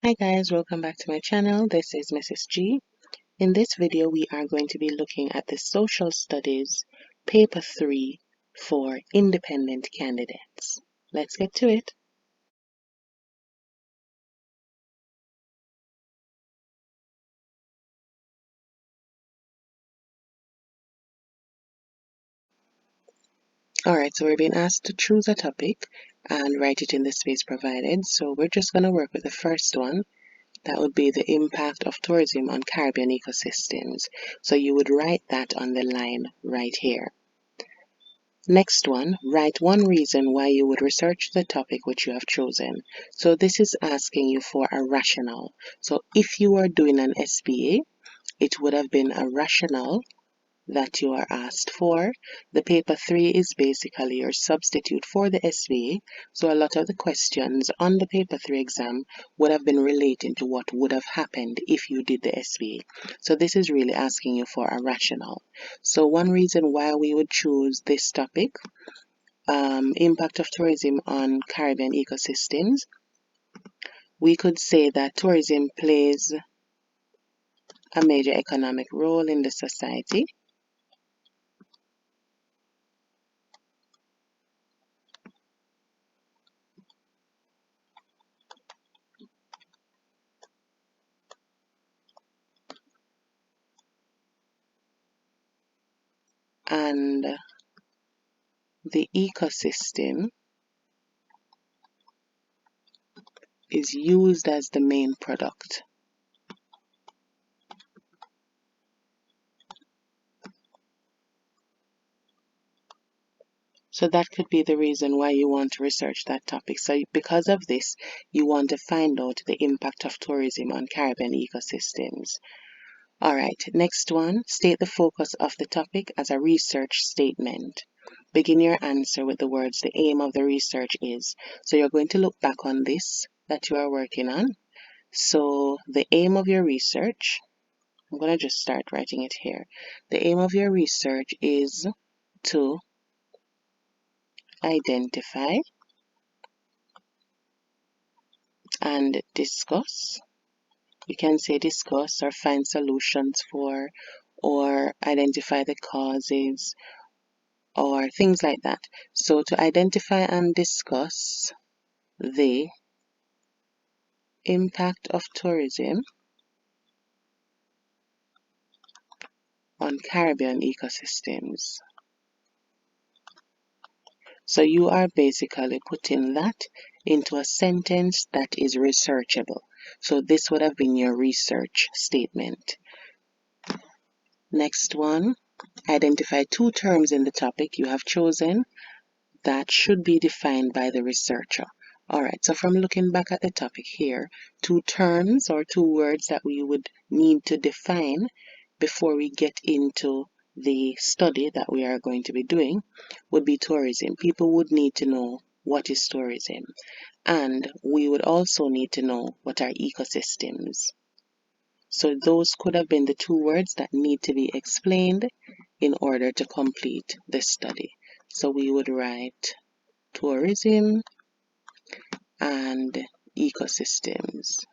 Hi guys, welcome back to my channel. This is Mrs. G. In this video, we are going to be looking at the Social Studies Paper 3 for independent candidates. Let's get to it. Alright, so we're being asked to choose a topic and write it in the space provided. So we're just going to work with the first one. That would be the impact of tourism on Caribbean ecosystems. So you would write that on the line right here. Next one, write one reason why you would research the topic which you have chosen. So this is asking you for a rationale. So if you are doing an SBA, it would have been a rationale that you are asked for. The paper 3 is basically your substitute for the SBA. So a lot of the questions on the paper 3 exam would have been relating to what would have happened if you did the SBA. So this is really asking you for a rationale. So one reason why we would choose this topic, impact of tourism on Caribbean ecosystems, we could say that tourism plays a major economic role in the society. And the ecosystem is used as the main product. So that could be the reason why you want to research that topic. So because of this, you want to find out the impact of tourism on Caribbean ecosystems. All right, next one, state the focus of the topic as a research statement. Begin your answer with the words the aim of the research is. So you're going to look back on this that you are working on. So the aim of your research, I'm going to just start writing it here. The aim of your research is to identify and discuss. You can say discuss or find solutions for, or identify the causes, or things like that. So to identify and discuss the impact of tourism on Caribbean ecosystems. So you are basically putting that into a sentence that is researchable. So this would have been your research statement. Next one, identify two terms in the topic you have chosen that should be defined by the researcher. Alright, so from looking back at the topic here, two terms or two words that we would need to define before we get into the study that we are going to be doing would be tourism. People would need to know what is tourism, and we would also need to know what are ecosystems. So those could have been the two words that need to be explained in order to complete the study. So we would write tourism and ecosystems.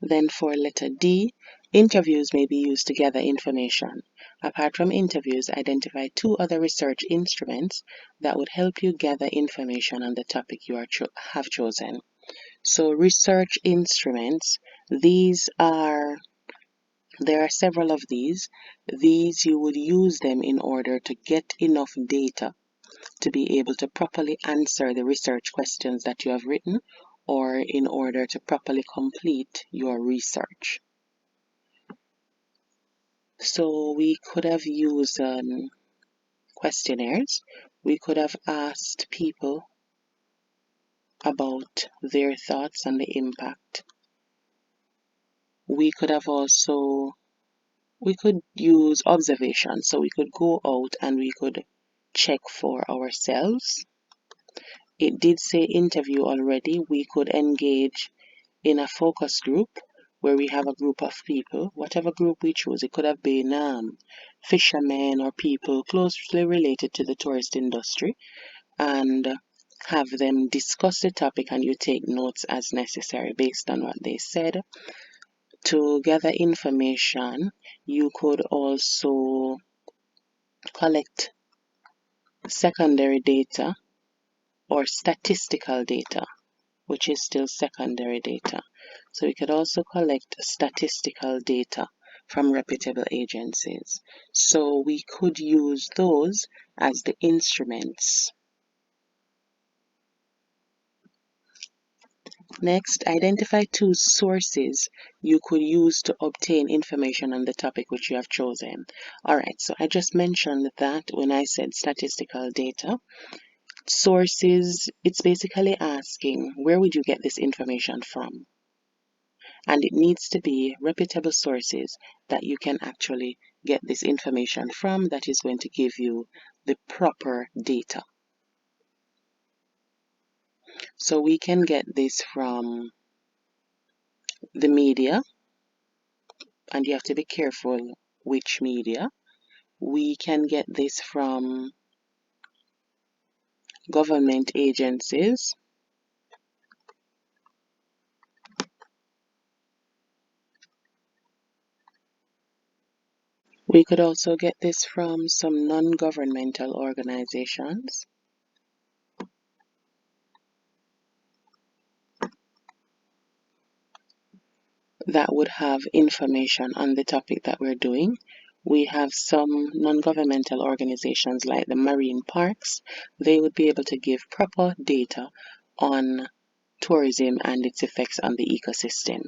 Then for letter D, interviews may be used to gather information. Apart from interviews, identify two other research instruments that would help you gather information on the topic you have chosen. So research instruments, there are several of these. These you would use them in order to get enough data to be able to properly answer the research questions that you have written, or in order to properly complete your research. So we could have used questionnaires. We could have asked people about their thoughts on the impact. We could use observation. So we could go out and we could check for ourselves. It did say interview already. We could engage in a focus group where we have a group of people, whatever group we choose. It could have been fishermen or people closely related to the tourist industry, and have them discuss the topic and you take notes as necessary based on what they said. To gather information, you could also collect secondary data or statistical data, which is still secondary data. So we could also collect statistical data from reputable agencies. So we could use those as the instruments. Next, identify two sources you could use to obtain information on the topic which you have chosen. Alright, so I just mentioned that when I said statistical data. Sources, it's basically asking where would you get this information from? And it needs to be reputable sources that you can actually get this information from that is going to give you the proper data. So we can get this from the media, and you have to be careful which media. We can get this from government agencies. We could also get this from some non-governmental organizations. That would have information on the topic that we're doing. We have some non-governmental organizations like the marine parks. They would be able to give proper data on tourism and its effects on the ecosystem.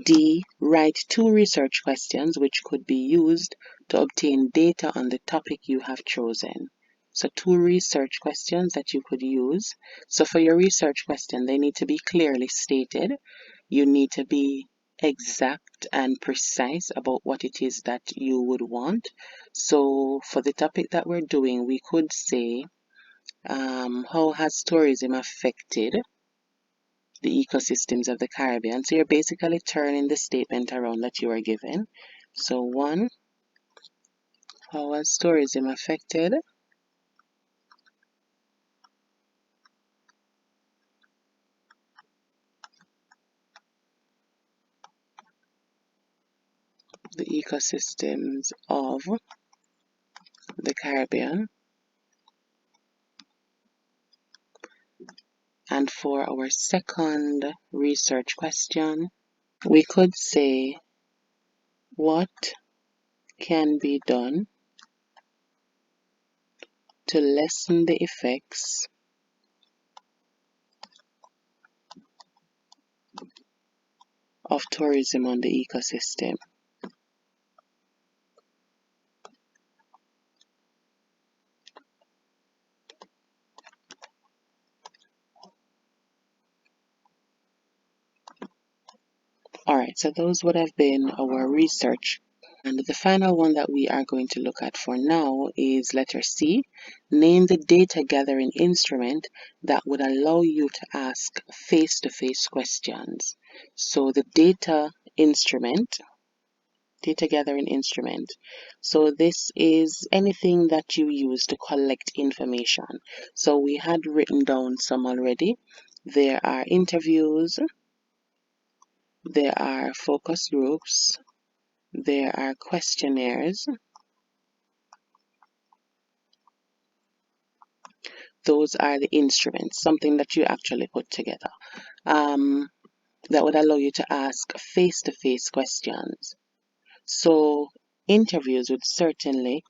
D. Write 2 research questions which could be used to obtain data on the topic you have chosen. So 2 research questions that you could use. So for your research question, they need to be clearly stated. You need to be exact and precise about what it is that you would want. So for the topic that we're doing, we could say, how has tourism affected the ecosystems of the Caribbean? So you're basically turning the statement around that you are given. So 1, how has tourism affected the ecosystems of the Caribbean? And for our second research question, we could say, what can be done to lessen the effects of tourism on the ecosystem? Alright, so those would have been our research. And the final one that we are going to look at for now is letter C. Name the data gathering instrument that would allow you to ask face-to-face questions. So the data gathering instrument. So this is anything that you use to collect information. So we had written down some already. There are interviews, there are focus groups, there are questionnaires. Those are the instruments, something that you actually put together, that would allow you to ask face-to-face questions. So interviews would certainly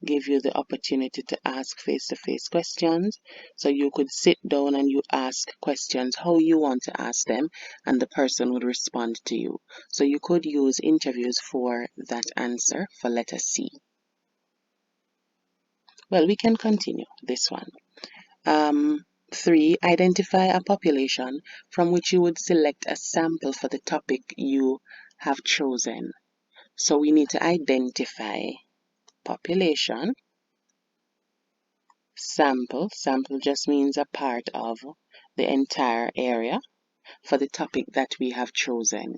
give you the opportunity to ask face-to-face questions. So you could sit down and you ask questions how you want to ask them, and the person would respond to you. So you could use interviews for that answer for letter C. Well, we can continue this one. 3. Identify a population from which you would select a sample for the topic you have chosen. So we need to identify population, sample. Sample just means a part of the entire area for the topic that we have chosen.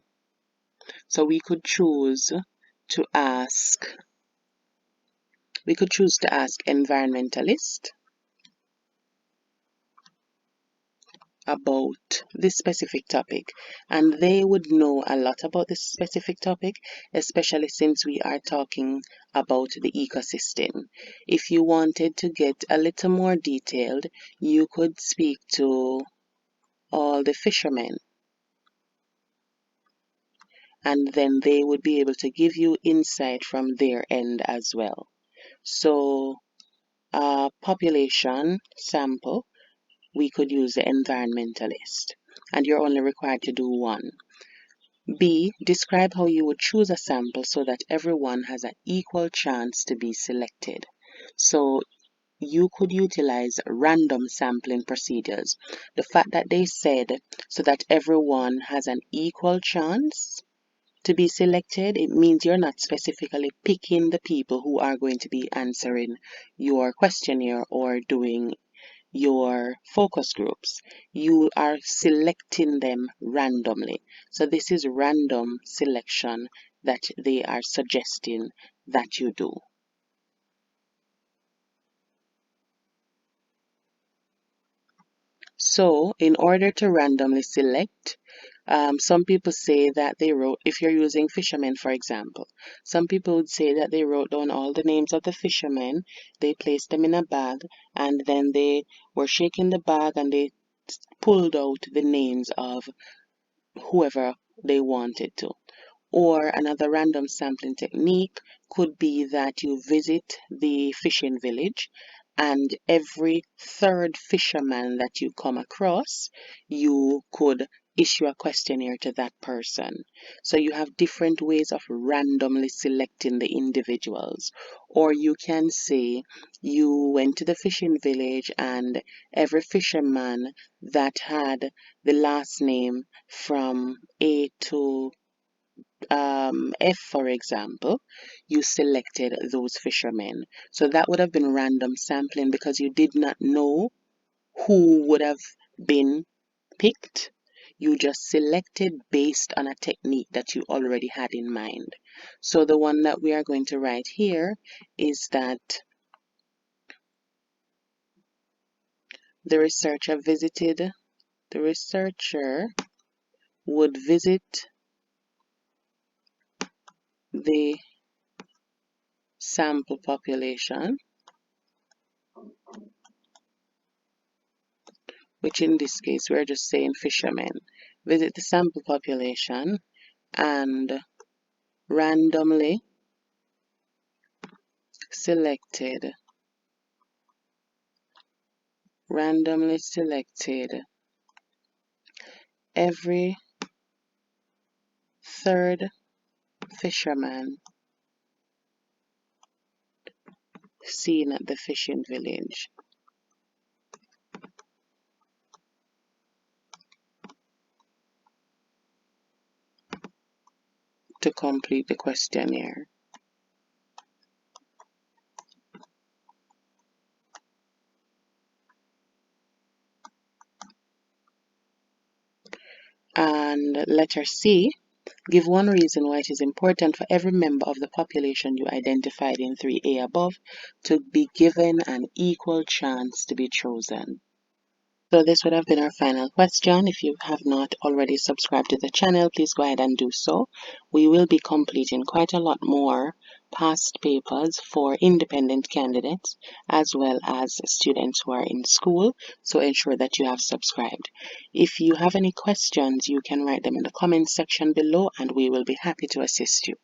So we could choose to ask environmentalist, about this specific topic, and they would know a lot about this specific topic, especially since we are talking about the ecosystem. If you wanted to get a little more detailed, you could speak to all the fishermen, and then they would be able to give you insight from their end as well. So, population sample, we could use the environmentalist, and you're only required to do one. B. Describe how you would choose a sample so that everyone has an equal chance to be selected. So you could utilize random sampling procedures. The fact that they said so that everyone has an equal chance to be selected, it means you're not specifically picking the people who are going to be answering your questionnaire or doing your focus groups. You are selecting them randomly. So this is random selection that they are suggesting that you do. So in order to randomly select, some people say that they wrote, if you're using fishermen, for example, some people would say that they wrote down all the names of the fishermen, they placed them in a bag, and then they were shaking the bag and they pulled out the names of whoever they wanted to. Or another random sampling technique could be that you visit the fishing village, and every third fisherman that you come across, you could issue a questionnaire to that person. So you have different ways of randomly selecting the individuals. Or you can say you went to the fishing village and every fisherman that had the last name from A to F, for example, you selected those fishermen. So that would have been random sampling because you did not know who would have been picked. You just selected based on a technique that you already had in mind. So the one that we are going to write here is that the researcher visited, the researcher would visit the sample population, which in this case we're just saying fishermen, visit the sample population and randomly selected every third fisherman seen at the fishing village to complete the questionnaire. And letter C, give one reason why it is important for every member of the population you identified in 3A above to be given an equal chance to be chosen. So this would have been our final question. If you have not already subscribed to the channel, please go ahead and do so. We will be completing quite a lot more past papers for independent candidates as well as students who are in school, so ensure that you have subscribed. If you have any questions, you can write them in the comment section below and we will be happy to assist you.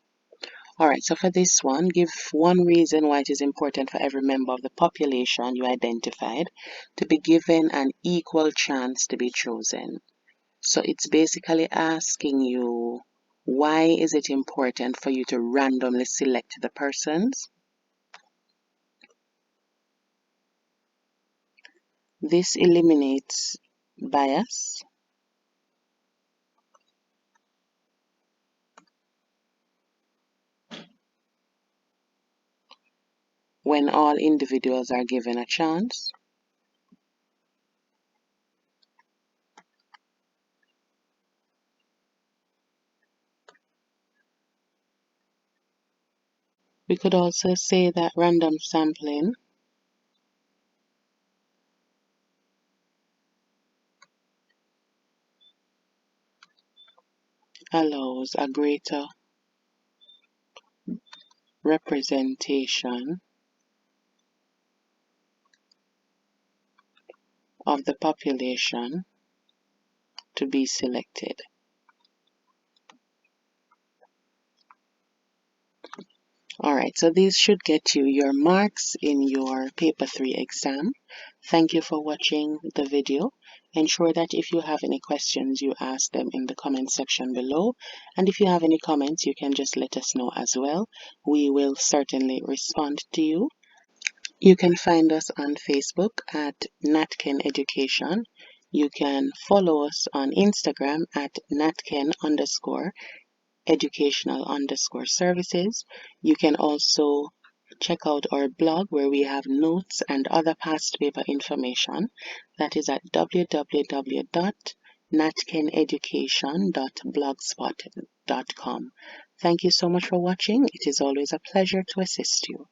Alright, so for this one, give one reason why it is important for every member of the population you identified to be given an equal chance to be chosen. So it's basically asking you, why is it important for you to randomly select the persons? This eliminates bias when all individuals are given a chance. We could also say that random sampling allows a greater representation of the population to be selected. Alright, so these should get you your marks in your paper 3 exam. Thank you for watching the video. Ensure that if you have any questions, you ask them in the comment section below. And if you have any comments, you can just let us know as well. We will certainly respond to you. You can find us on Facebook at Natken Education. You can follow us on Instagram at Natken_educational_services. You can also check out our blog where we have notes and other past paper information. That is at www.natkeneducation.blogspot.com. Thank you so much for watching. It is always a pleasure to assist you.